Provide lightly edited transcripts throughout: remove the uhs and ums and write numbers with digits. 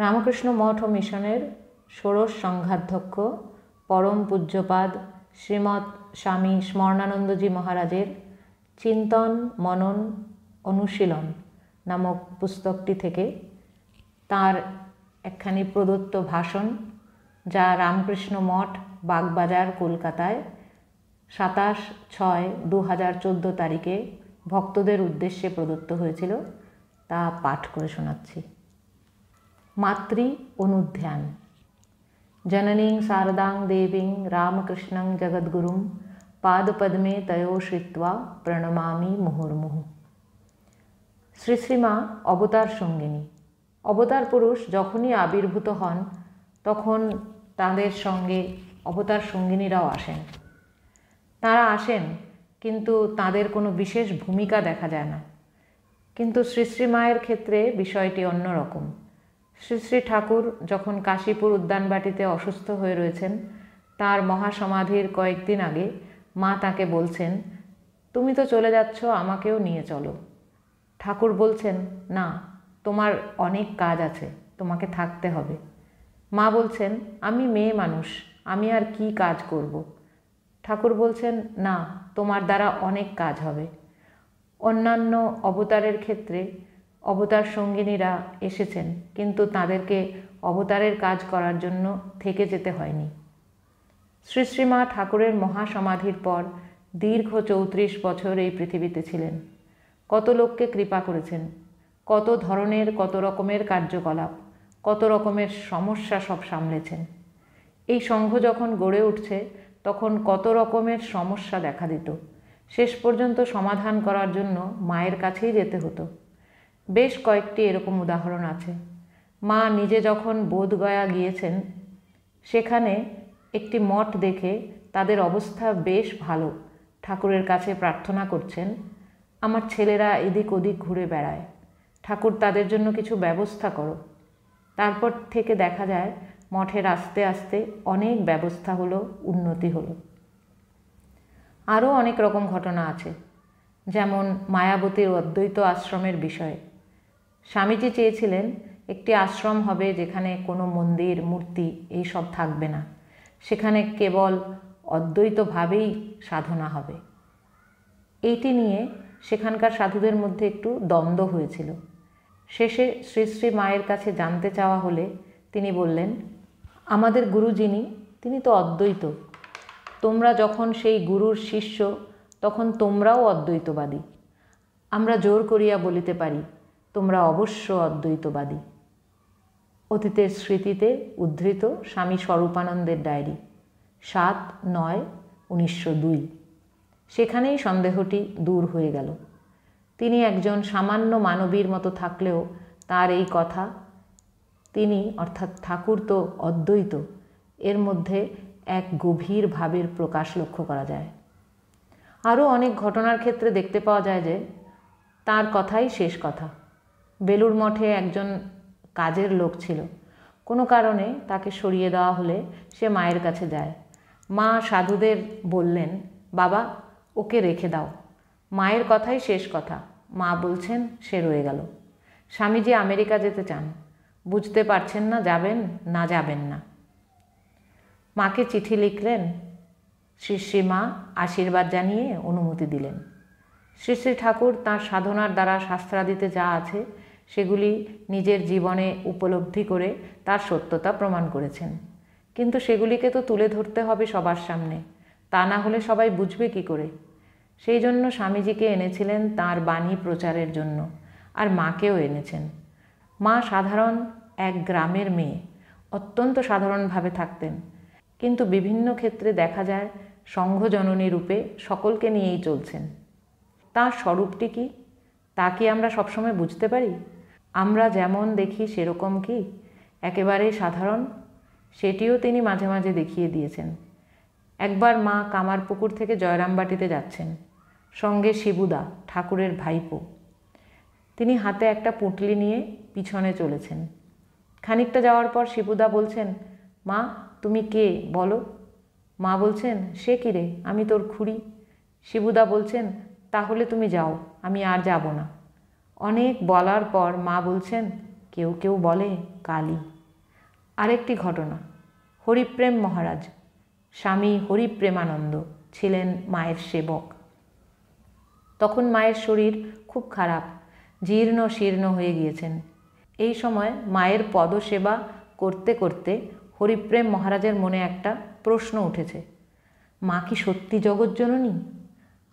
রামকৃষ্ণ মঠ ও মিশনের ষোড়শ সংঘাধ্যক্ষ পরম পূজ্যপাদ শ্রীমৎ স্বামী স্মরণানন্দজি মহারাজের চিন্তন মনন অনুশীলন নামক পুস্তকটি থেকে তার একখানি প্রদত্ত ভাষণ, যা রামকৃষ্ণ মঠ, বাগবাজার, কলকাতায় 27/6/2014 তারিখে ভক্তদের উদ্দেশ্যে প্রদত্ত হয়েছিল, তা পাঠ করে শোনাচ্ছি। মাতৃ অনুধ্যান। জননীং শারদাং দেবীং রামকৃষ্ণং জগদ্গুরুং পাদপদ্মে তয়ো শ্রিত্বা প্রণমামি মুহুর্মুহু। শ্রী শ্রীমা অবতার সঙ্গিনী। অবতার পুরুষ যখনই আবির্ভূত হন তখন তাদের সঙ্গে অবতার সঙ্গিনীরাও আসেন। তারা আসেন, কিন্তু তাদের কোনো বিশেষ ভূমিকা দেখা যায় না। কিন্তু শ্রী শ্রী মায়ের ক্ষেত্রে বিষয়টি অন্যরকম। শ্রী শ্রী ঠাকুর যখন কাশীপুর উদ্যানবাটিতে অসুস্থ হয়ে রয়েছেন, তার মহাসমাধির কয়েকদিন আগে মা তাকে বলছেন, তুমি তো চলে যাচ্ছ, আমাকেও নিয়ে চলো। ঠাকুর বলছেন, না, তোমার অনেক কাজ আছে, তোমাকে থাকতে হবে। মা বলছেন, আমি মেয়ে মানুষ, আমি আর কি কাজ করব। ঠাকুর বলছেন, না, তোমার দ্বারা অনেক কাজ হবে। অন্যান্য অবতারের ক্ষেত্রে অবতার সঙ্গিনীরা এসেছেন, কিন্তু তাদেরকে অবতারের কাজ করার জন্য থেকে যেতে হয়নি। শ্রী শ্রীমা ঠাকুরের মহাসমাধির পর দীর্ঘ 34 বছর এই পৃথিবীতে ছিলেন। কত লোককে কৃপা করেছেন, কত ধরনের কত রকমের কার্যকলাপ, কত রকমের সমস্যা সব সামলেছেন। এই সংঘ যখন গড়ে উঠছে তখন কত রকমের সমস্যা দেখা দিত। শেষ পর্যন্ত সমাধান করার জন্য মায়ের কাছেই যেতে হতো। বেশ কয়েকটি এরকম উদাহরণ আছে। মা নিজে যখন বোধগয়া গিয়েছেন, সেখানে একটি মঠ দেখে তাদের অবস্থা বেশ ভালো, ঠাকুরের কাছে প্রার্থনা করছেন, আমার ছেলেরা এদিক ওদিক ঘুরে বেড়ায়, ঠাকুর তাদের জন্য কিছু ব্যবস্থা করো। তারপর থেকে দেখা যায় মঠের আস্তে আস্তে অনেক ব্যবস্থা হলো, উন্নতি হলো। আরও অনেক রকম ঘটনা আছে, যেমন মায়াবতীর অদ্বৈত আশ্রমের বিষয়ে। স্বামীজি চেয়েছিলেন একটি আশ্রম হবে যেখানে কোনো মন্দির, মূর্তি এইসব থাকবে না, সেখানে কেবল অদ্বৈতভাবেই সাধনা হবে। এইটি নিয়ে সেখানকার সাধুদের মধ্যে একটু দ্বন্দ্ব হয়েছিল। শেষে শ্রী শ্রী মায়ের কাছে জানতে চাওয়া হলে তিনি বললেন, আমাদের গুরু যিনি, তিনি তো অদ্বৈত। তোমরা যখন সেই গুরুর শিষ্য, তখন তোমরাও অদ্বৈতবাদী। আমরা জোর করিয়া বলিতে পারি, তোমরা অবশ্য অদ্বৈতবাদী। অতীতের স্মৃতিতে উদ্ধৃত স্বামী স্বরূপানন্দের ডায়েরি, 7/9/1902। সেখানেই সন্দেহটি দূর হয়ে গেল। তিনি একজন সামান্য মানবীর মতো থাকলেও তার এই কথা, তিনি অর্থাৎ ঠাকুর তো অদ্বৈত, এর মধ্যে এক গভীর ভাবের প্রকাশ লক্ষ্য করা যায়। আরও অনেক ঘটনার ক্ষেত্রে দেখতে পাওয়া যায় যে তার কথাই শেষ কথা। বেলুড় মঠে একজন কাজের লোক ছিল, কোনো কারণে তাকে সরিয়ে দেওয়া হলে সে মায়ের কাছে যায়। মা সাধুদের বললেন, বাবা, ওকে রেখে দাও। মায়ের কথাই শেষ কথা। মা বলছেন সে রয়ে গেল। স্বামীজি আমেরিকা যেতে চান, বুঝতে পারছেন না যাবেন না যাবেন না। মাকে চিঠি লিখলেন, শ্রী শ্রী মা আশীর্বাদ জানিয়ে অনুমতি দিলেন। শ্রী শ্রী ঠাকুর তাঁর সাধনার দ্বারা শাস্ত্রাদিতে যা আছে সেগুলি নিজের জীবনে উপলব্ধি করে তার সত্যতা প্রমাণ করেছেন। কিন্তু সেগুলিকে তো তুলে ধরতে হবে সবার সামনে, তা না হলে সবাই বুঝবে কি করে? সেই জন্য স্বামীজিকে এনেছিলেন তাঁর বাণী প্রচারের জন্য, আর মাকেও এনেছেন। মা সাধারণ এক গ্রামের মেয়ে, অত্যন্ত সাধারণভাবে থাকতেন, কিন্তু বিভিন্ন ক্ষেত্রে দেখা যায় সংঘজননী রূপে সকলকে নিয়েই চলছেন। তাঁর স্বরূপটি কি, তা কি আমরা সবসময় বুঝতে পারি? আমরা যেমন দেখি সেরকম কি একেবারেই সাধারণ? সেটিও তিনি মাঝে মাঝে দেখিয়ে দিয়েছেন। একবার মা কামারপুকুর থেকে জয়রামবাটিতে যাচ্ছেন, সঙ্গে শিবুদা, ঠাকুরের ভাইপো। তিনি হাতে একটা পুঁটলি নিয়ে পিছনে চলেছেন। খানিকটা যাওয়ার পর শিবুদা বলছেন, মা, তুমি কে বলো? মা বলছেন, সে কি রে, আমি তোর খুড়ি। শিবুদা বলছেন, তাহলে তুমি যাও, আমি আর যাব না। অনেক বলার পর মা বলছেন, কেউ কেউ বলে কালী। আরেকটি ঘটনা, হরিপ্রেম মহারাজ স্বামী হরিপ্রেমানন্দ ছিলেন মায়ের সেবক। তখন মায়ের শরীর খুব খারাপ, জীর্ণ শীর্ণ হয়ে গিয়েছেন। এই সময় মায়ের পদসেবা করতে করতে হরিপ্রেম মহারাজের মনে একটা প্রশ্ন উঠেছে, মা কি সত্যি জগৎজননী?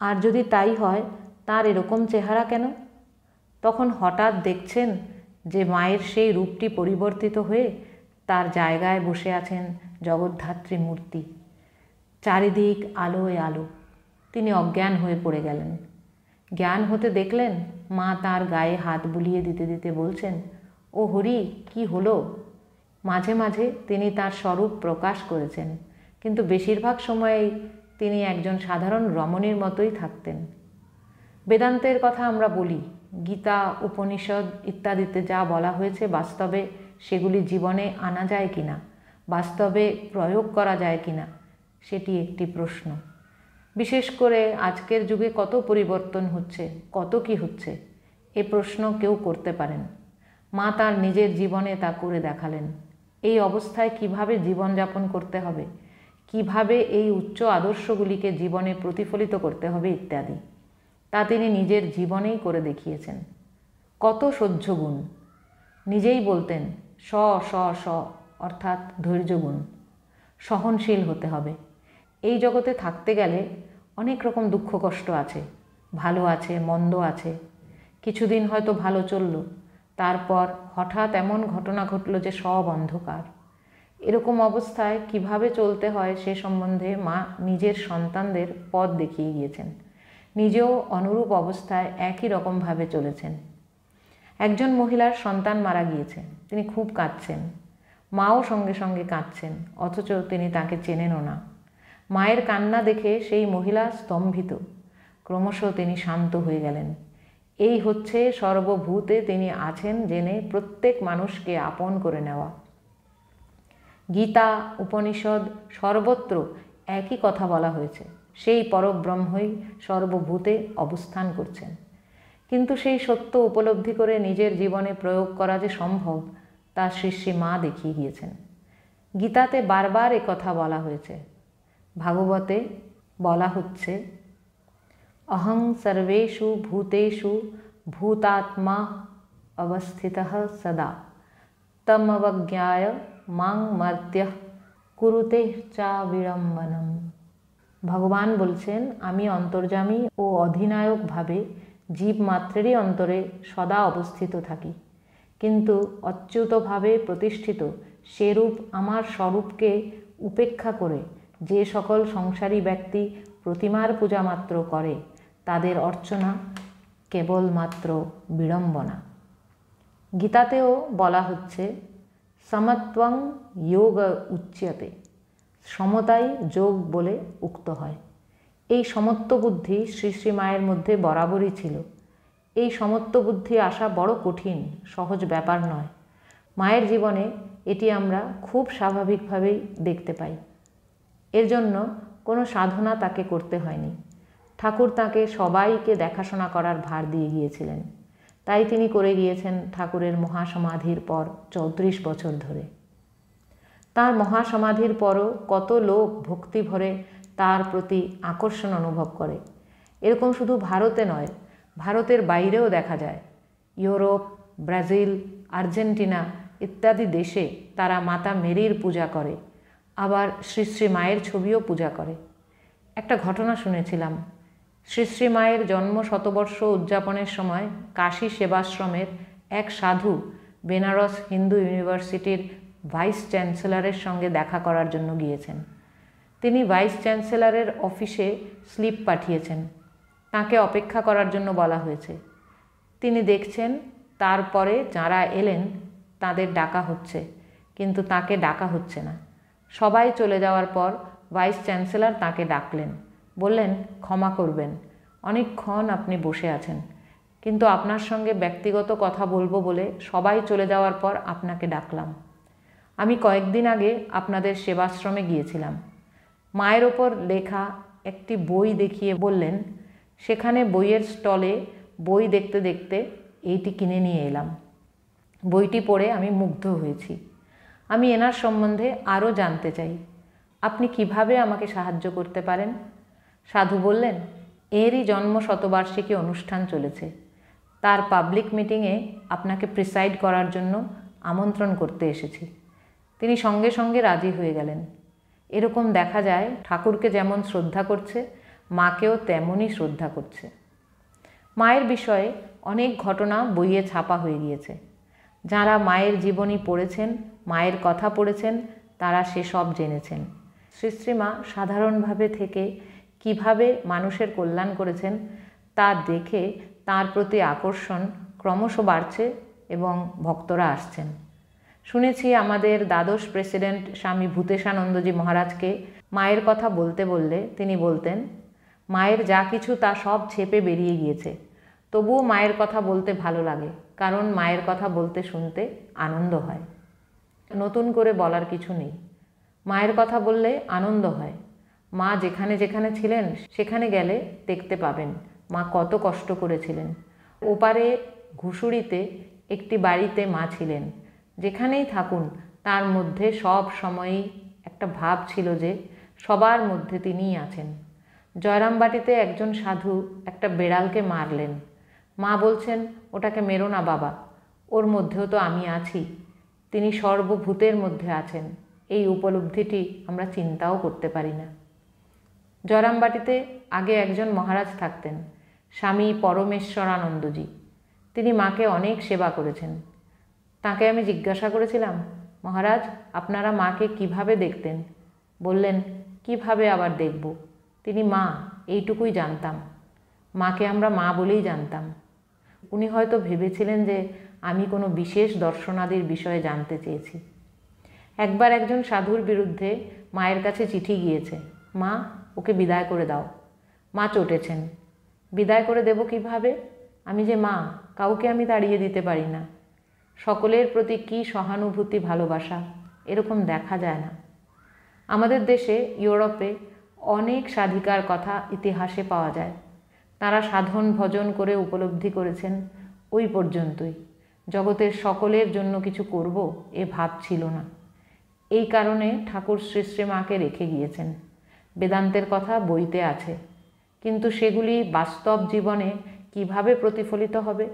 আর যদি তাই হয়, তার এরকম চেহারা কেন? তখন হঠাৎ দেখছেন যে মায়ের সেই রূপটি পরিবর্তিত হয়ে তার জায়গায় বসে আছেন জগদ্ধাত্রী মূর্তি। চারিদিক আলোয় আলো। তিনি অজ্ঞান হয়ে পড়ে গেলেন। জ্ঞান হতে দেখলেন মা তার গায়ে হাত বুলিয়ে দিতে দিতে বলছেন, ও হরি, কি হলো? মাঝে মাঝে তিনি তার স্বরূপ প্রকাশ করেছেন, কিন্তু বেশিরভাগ সময়েই তিনি একজন সাধারণ রমণীর মতোই থাকতেন। বেদান্তের কথা আমরা বলি, গীতা, উপনিষদ ইত্যাদিতে যা বলা হয়েছে বাস্তবে সেগুলি জীবনে আনা যায় কিনা, বাস্তবে প্রয়োগ করা যায় কিনা, সেটি একটি প্রশ্ন। বিশেষ করে আজকের যুগে কত পরিবর্তন হচ্ছে, কত কি হচ্ছে, এ প্রশ্ন কেউ করতে পারেন। মা তার নিজের জীবনে তা করে দেখালেন। এই অবস্থায় কিভাবে জীবনযাপন করতে হবে, কিভাবে এই উচ্চ আদর্শগুলিকে জীবনে প্রতিফলিত করতে হবে ইত্যাদি, তা তিনি নিজের জীবনেই করে দেখিয়েছেন। কত সহ্যগুণ! নিজেই বলতেন স স স অর্থাৎ ধৈর্যগুণ। সহনশীল হতে হবে। এই জগতে থাকতে গেলে অনেক রকম দুঃখ কষ্ট আছে, ভালো আছে, মন্দ আছে। কিছুদিন হয়তো ভালো চলল, তারপর হঠাৎ এমন ঘটনা ঘটল যে সব অন্ধকার। এরকম অবস্থায় কিভাবে চলতে হয় সে সম্বন্ধে মা নিজের সন্তানদের পথ দেখিয়ে গিয়েছেন। নিজেও অনুরূপ অবস্থায় একই রকমভাবে চলেছেন। একজন মহিলার সন্তান মারা গিয়েছে, তিনি খুব কাঁদছেন। মাও সঙ্গে সঙ্গে কাঁদছেন, অথচ তিনি তাকে চেনেনও না। মায়ের কান্না দেখে সেই মহিলা স্তম্ভিত। ক্রমশ তিনি শান্ত হয়ে গেলেন। এই হচ্ছে সর্বভূতে তিনি আছেন জেনে প্রত্যেক মানুষকে আপন করে নেওয়া। গীতা, উপনিষদ সর্বত্র একই কথা বলা হয়েছে, সেই পরব্রহ্মই সর্বভূতে অবস্থান করছেন। কিন্তু সেই সত্য উপলব্ধি করে নিজের জীবনে প্রয়োগ করা যে সম্ভব, তা শ্রী শ্রী মা দেখিয়ে গিয়েছেন। গীতাতে বারবার এ কথা বলা হয়েছে। ভাগবতে বলা হচ্ছে, অহং সর্বেষু ভূতেষু ভূতাত্মা অবস্থিতঃ সদা তমবজ্ঞায় মাং মর্ত্যঃ কুরুতে চা বিড়ম্বনম। ভগবান বলছেন, আমি অন্তর্যামী ও অধিনায়কভাবে জীবমাত্রেরই অন্তরে সদা অবস্থিত থাকি, কিন্তু অচ্যুতভাবে প্রতিষ্ঠিত সেরূপ আমার স্বরূপকে উপেক্ষা করে যে সকল সংসারী ব্যক্তি প্রতিমার পূজা মাত্র করে, তাদের অর্চনা কেবলমাত্র বিড়ম্বনা। গীতাতেও বলা হচ্ছে, সমত্বং যোগ উচ্যতে, সমতাই যোগ বলে উক্ত হয়। এই সমত্ব বুদ্ধি শ্রী শ্রী মায়ের মধ্যে বরাবরই ছিল। এই সমত্ব বুদ্ধি আসা বড় কঠিন, সহজ ব্যাপার নয়। মায়ের জীবনে এটি আমরা খুব স্বাভাবিকভাবেই দেখতে পাই। এর জন্য কোনো সাধনা তাকে করতে হয়নি। ঠাকুর তাকে সবাইকে দেখাশোনা করার ভার দিয়ে গিয়েছিলেন। তাই তিনি করে গিয়েছেন ঠাকুরের মহাসমাধির পর 34 বছর ধরে। তার মহাসমাধির পরও কত লোক ভক্তি ভরে তার প্রতি আকর্ষণ অনুভব করে। এরকম শুধু ভারতে নয়, ভারতের বাইরেও দেখা যায়। ইউরোপ, ব্রাজিল, আর্জেন্টিনা ইত্যাদি দেশে তারা মাতা মেরির পূজা করে, আবার শ্রী শ্রী মায়ের ছবিও পূজা করে। একটা ঘটনা শুনেছিলাম, শ্রী শ্রী মায়ের জন্ম শতবর্ষ উদযাপনের সময় কাশী সেবাশ্রমের এক সাধু বেনারস হিন্দু ইউনিভার্সিটির ভাইস চ্যান্সেলরের সঙ্গে দেখা করার জন্য গিয়েছেন। তিনি ভাইস চ্যান্সেলরের অফিসে স্লিপ পাঠিয়েছেন, তাকে অপেক্ষা করার জন্য বলা হয়েছে। তিনি দেখছেন তারপরে যারা এলেন তাদের ডাকা হচ্ছে, কিন্তু তাকে ডাকা হচ্ছে না। সবাই চলে যাওয়ার পর ভাইস চ্যান্সেলর তাকে ডাকলেন, বললেন, ক্ষমা করবেন, অনেকক্ষণ আপনি বসে আছেন, কিন্তু আপনার সঙ্গে ব্যক্তিগত কথা বলবো বলে সবাই চলে যাওয়ার পর আপনাকে ডাকলাম। আমি কয়েকদিন আগে আপনাদের সেবাশ্রমে গিয়েছিলাম। মায়ের ওপর লেখা একটি বই দেখিয়ে বললেন, সেখানে বইয়ের স্টলে বই দেখতে দেখতে এইটি কিনে নিয়ে এলাম। বইটি পড়ে আমি মুগ্ধ হয়েছি। আমি এনার সম্বন্ধে আরও জানতে চাই। আপনি কিভাবে আমাকে সাহায্য করতে পারেন? সাধু বললেন, এরই জন্ম শতবার্ষিকী অনুষ্ঠান চলেছে। তার পাবলিক মিটিংয়ে আপনাকে প্রিসাইড করার জন্য আমন্ত্রণ করতে এসেছি। তিনি সঙ্গে সঙ্গে রাজি হয়ে গেলেন। এরকম দেখা যায় ঠাকুরকে যেমন শ্রদ্ধা করছে, মাকেও তেমনই শ্রদ্ধা করছে। মায়ের বিষয়ে অনেক ঘটনা বইয়ে ছাপা হয়ে গিয়েছে। যাঁরা মায়ের জীবনী পড়েছেন, মায়ের কথা পড়েছেন, তারা সেসব জেনেছেন। শ্রী শ্রীমা সাধারণভাবে থেকে কিভাবে মানুষের কল্যাণ করেছেন তা দেখে তার প্রতি আকর্ষণ ক্রমশ বাড়ছে এবং ভক্তরা আসছেন। শুনেছি আমাদের দ্বাদশ প্রেসিডেন্ট স্বামী ভূতেশানন্দজি মহারাজকে মায়ের কথা বলতে বললে তিনি বলতেন, মায়ের যা কিছু তা সব ছেপে বেরিয়ে গিয়েছে, তবুও মায়ের কথা বলতে ভালো লাগে, কারণ মায়ের কথা বলতে শুনতে আনন্দ হয়। নতুন করে বলার কিছু নেই, মায়ের কথা বললে আনন্দ হয়। মা যেখানে যেখানে ছিলেন সেখানে গেলে দেখতে পাবেন মা কত কষ্ট করেছিলেন। ওপারে ঘুষুড়িতে একটি বাড়িতে মা ছিলেন। যেখানেই থাকুন তার মধ্যে সব সময়ই একটা ভাব ছিল যে সবার মধ্যে তিনিই আছেন। জয়রামবাটিতে একজন সাধু একটা বেড়ালকে মারলেন। মা বলছেন, ওটাকে মেরো না বাবা, ওর মধ্যেও তো আমি আছি। তিনি সর্বভূতের মধ্যে আছেন, এই উপলব্ধিটি আমরা চিন্তাও করতে পারি না। জয়রামবাটিতে আগে একজন মহারাজ থাকতেন, স্বামী পরমেশ্বরানন্দজি। তিনি মাকে অনেক সেবা করেছেন। তাকে আমি জিজ্ঞাসা করেছিলাম, মহারাজ আপনারা মাকে কিভাবে দেখতেন? বললেন, কিভাবে আবার দেখব, তিনি মা, এইটুকুই জানতাম। মাকে আমরা মা বলেই জানতাম। উনি হয়তো ভেবেছিলেন যে আমি কোনো বিশেষ দর্শনাদির বিষয়ে জানতে চেয়েছি। একবার একজন সাধুর বিরুদ্ধে মায়ের কাছে চিঠি গিয়েছে, মা ওকে বিদায় করে দাও। মা চটেছেন, বিদায় করে দেব কিভাবে? আমি যে মা, কাউকে আমি তাড়িয়ে দিতে পারি না। সকলের প্রতি কী সহানুভূতি, ভালোবাসা, এরকম দেখা যায় না। আমাদের দেশে, ইউরোপে অনেক সাধিকার কথা ইতিহাসে পাওয়া যায়। তারা সাধন ভজন করে উপলব্ধি করেছেন, ওই পর্যন্তই। জগতের সকলের জন্য কিছু করব এ ভাব ছিল না। এই কারণে ঠাকুর শ্রী শ্রীমাকে রেখে গিয়েছেন। বেদান্তের কথা বইতে আছে, কিন্তু সেগুলি বাস্তব জীবনে কিভাবে প্রতিফলিত হবে?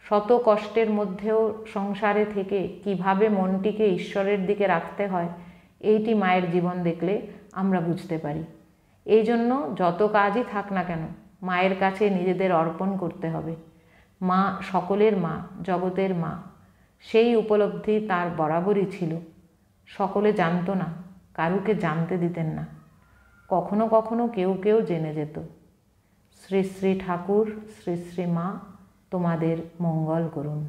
শত কষ্টের মধ্যেও সংসারে থেকে কিভাবে মনটিকে ঈশ্বরের দিকে রাখতে হয়, এইটি মায়ের জীবন দেখলে আমরা বুঝতে পারি। এই জন্য যত কাজই থাক না কেন মায়ের কাছে নিজেদের অর্পণ করতে হবে। মা সকলের মা, জগতের মা, সেই উপলব্ধি তার বরাবরই ছিল। সকলে জানত না, কারুকে জানতে দিতেন না। কখনো কখনো কেউ কেউ জেনে যেত। শ্রী শ্রী ঠাকুর, শ্রী শ্রী মা তোমাদের মঙ্গল করুন।